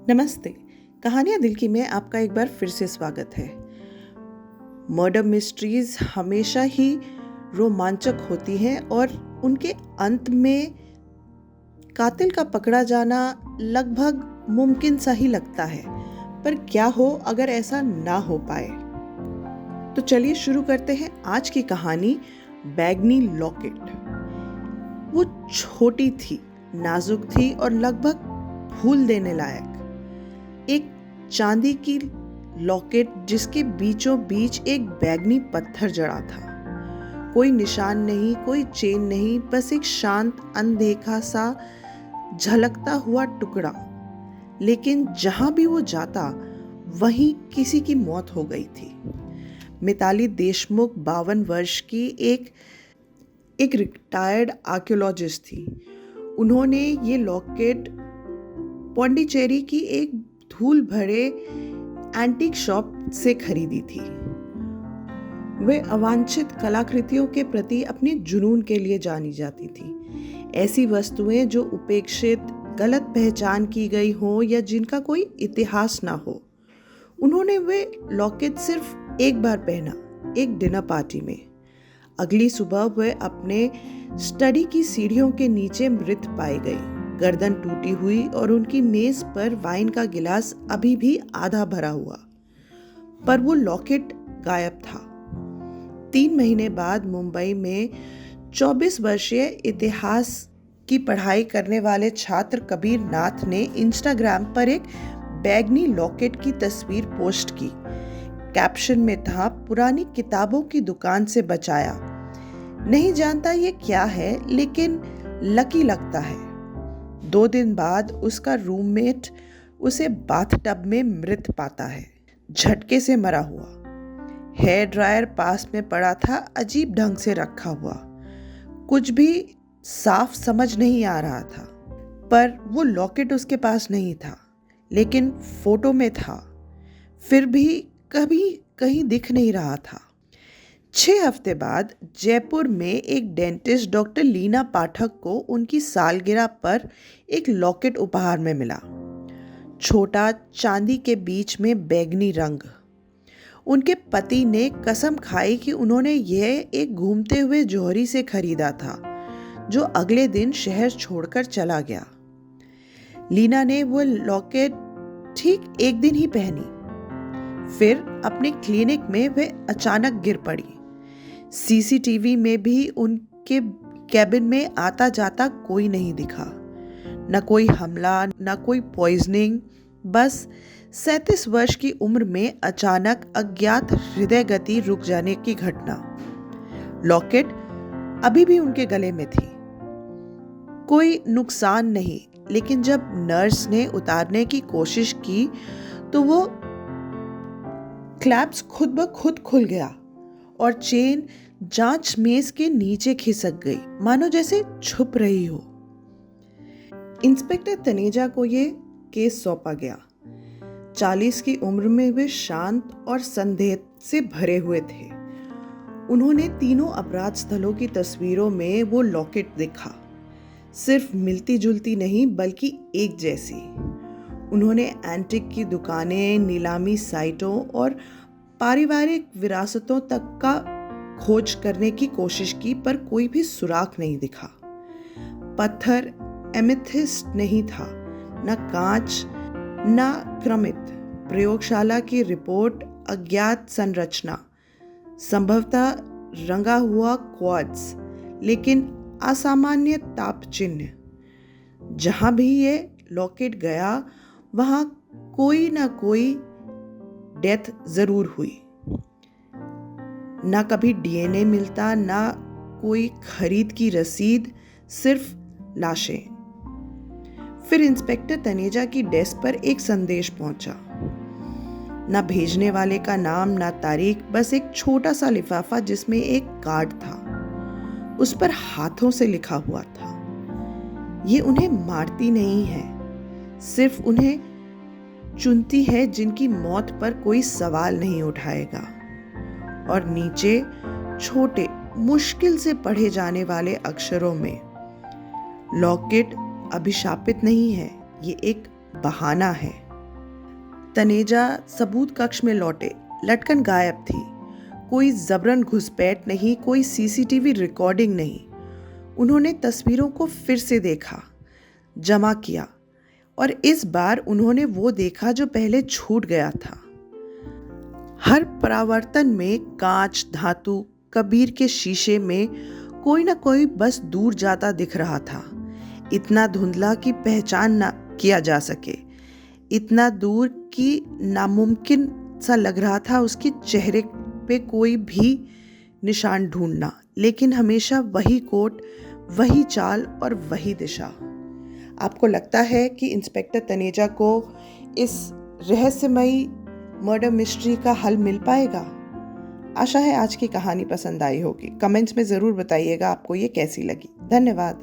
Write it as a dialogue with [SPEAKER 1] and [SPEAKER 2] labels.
[SPEAKER 1] नमस्ते। कहानियाँ दिल की में आपका एक बार फिर से स्वागत है। मर्डर मिस्ट्रीज हमेशा ही रोमांचक होती हैं और उनके अंत में कातिल का पकड़ा जाना लगभग मुमकिन सा ही लगता है। पर क्या हो अगर ऐसा ना हो पाए। तो चलिए शुरू करते हैं आज की कहानी, बैगनी लॉकेट। वो छोटी थी, नाजुक थी और लगभग भूल देने लायक। एक चांदी की लॉकेट जिसके बीचों बीच एक बैगनी पत्थर जड़ा था। कोई निशान नहीं, कोई चेन नहीं, बस एक शांत अनदेखा सा झलकता हुआ टुकड़ा। लेकिन जहां भी वो जाता वहीं किसी की मौत हो गई थी। मिताली देशमुख 52 वर्ष की एक रिटायर्ड आर्कियोलॉजिस्ट थी। उन्होंने ये लॉकेट पौंडीचेरी की एक धूल भरे एंटीक शॉप से खरीदी थी। वे अवांछित कलाकृतियों के प्रति अपने जुनून के लिए जानी जाती थी। ऐसी वस्तुएं जो उपेक्षित, गलत पहचान की गई हो या जिनका कोई इतिहास ना हो। उन्होंने वे लॉकेट सिर्फ एक बार पहना, एक डिनर पार्टी में। अगली सुबह वे अपने स्टडी की सीढ़ियों के नीचे मृत पाई गई, गर्दन टूटी हुई और उनकी मेज पर वाइन का गिलास अभी भी आधा भरा हुआ। पर वो लॉकेट गायब था। 3 महीने बाद मुंबई में 24 वर्षीय इतिहास की पढ़ाई करने वाले छात्र कबीर नाथ ने इंस्टाग्राम पर एक बैगनी लॉकेट की तस्वीर पोस्ट की। कैप्शन में था, पुरानी किताबों की दुकान से बचाया। नहीं जानता ये क्या है, लेकिन लकी लगता है। 2 दिन बाद उसका रूममेट उसे बाथटब में मृत पाता है, झटके से मरा हुआ। हेयर ड्रायर पास में पड़ा था, अजीब ढंग से रखा हुआ। कुछ भी साफ समझ नहीं आ रहा था। पर वो लॉकेट उसके पास नहीं था, लेकिन फोटो में था। फिर भी कभी कहीं दिख नहीं रहा था। 6 हफ्ते बाद जयपुर में एक डेंटिस्ट डॉक्टर लीना पाठक को उनकी सालगिरह पर एक लॉकेट उपहार में मिला। छोटा, चांदी के बीच में बैगनी रंग। उनके पति ने कसम खाई कि उन्होंने यह एक घूमते हुए जौहरी से खरीदा था, जो अगले दिन शहर छोड़कर चला गया। लीना ने वो लॉकेट ठीक एक दिन ही पहनी। फिर अपने क्लिनिक में वे अचानक गिर पड़ी। सीसीटीवी में भी उनके कैबिन में आता जाता कोई नहीं दिखा। न कोई हमला, न कोई पॉइजनिंग, बस 37 वर्ष की उम्र में अचानक अज्ञात हृदय गति रुक जाने की घटना। लॉकेट अभी भी उनके गले में थी। कोई नुकसान नहीं, लेकिन जब नर्स ने उतारने की कोशिश की तो वो क्लैप्स खुद ब खुद खुल गया और चेन जांच मेज के नीचे खिसक गई, मानो जैसे छुप रही हो। इंस्पेक्टर तनेजा को ये केस सौंपा गया। 40 की उम्र में वे शांत और संदेह से भरे हुए थे। उन्होंने तीनों अपराध स्थलों की तस्वीरों में वो लॉकेट देखा। सिर्फ मिलती जुलती नहीं, बल्कि एक जैसी। उन्होंने एंटिक की दुकानें, नीलामी साइटों और पारिवारिक विरासतों तक का खोज करने की कोशिश की, पर कोई भी सुराग नहीं दिखा। पत्थर एमेथिस्ट नहीं था, न कांच, न क्रमित। प्रयोगशाला की रिपोर्ट अज्ञात संरचना, संभवतः रंगा हुआ क्वार्ट्ज, लेकिन असामान्य ताप चिन्ह। जहां भी ये लॉकेट गया वहां कोई ना कोई डेथ जरूर हुई। ना कभी डीएनए मिलता, ना कोई खरीद की रसीद, सिर्फ लाशें। फिर इंस्पेक्टर तनेजा की डेस्क पर एक संदेश पहुंचा। ना भेजने वाले का नाम, ना तारीख, बस एक छोटा सा लिफाफा जिसमें एक कार्ड था। उस पर हाथों से लिखा हुआ था, ये उन्हें मारती नहीं है, सिर्फ उन्हें चुनती है जिनकी मौत पर कोई सवाल नहीं उठाएगा। और नीचे छोटे, मुश्किल से पढ़े जाने वाले अक्षरों में, लॉकेट अभिशापित नहीं है, ये एक बहाना है। तनेजा सबूत कक्ष में लौटे। लटकन गायब थी। कोई जबरन घुसपैठ नहीं, कोई सीसीटीवी रिकॉर्डिंग नहीं। उन्होंने तस्वीरों को फिर से देखा, जमा किया, और इस बार उन्होंने वो देखा जो पहले छूट गया था। हर परावर्तन में कांच, धातु, कबीर के शीशे में कोई ना कोई बस दूर जाता दिख रहा था, इतना धुंधला कि पहचान ना किया जा सके, इतना दूर कि नामुमकिन सा लग रहा था उसके चेहरे पे कोई भी निशान ढूंढना। लेकिन हमेशा वही कोट, वही चाल और वही दिशा। आपको लगता है कि इंस्पेक्टर तनेजा को इस रहस्यमयी मर्डर मिस्ट्री का हल मिल पाएगा? आशा है आज की कहानी पसंद आई होगी। कमेंट्स में ज़रूर बताइएगा आपको ये कैसी लगी। धन्यवाद।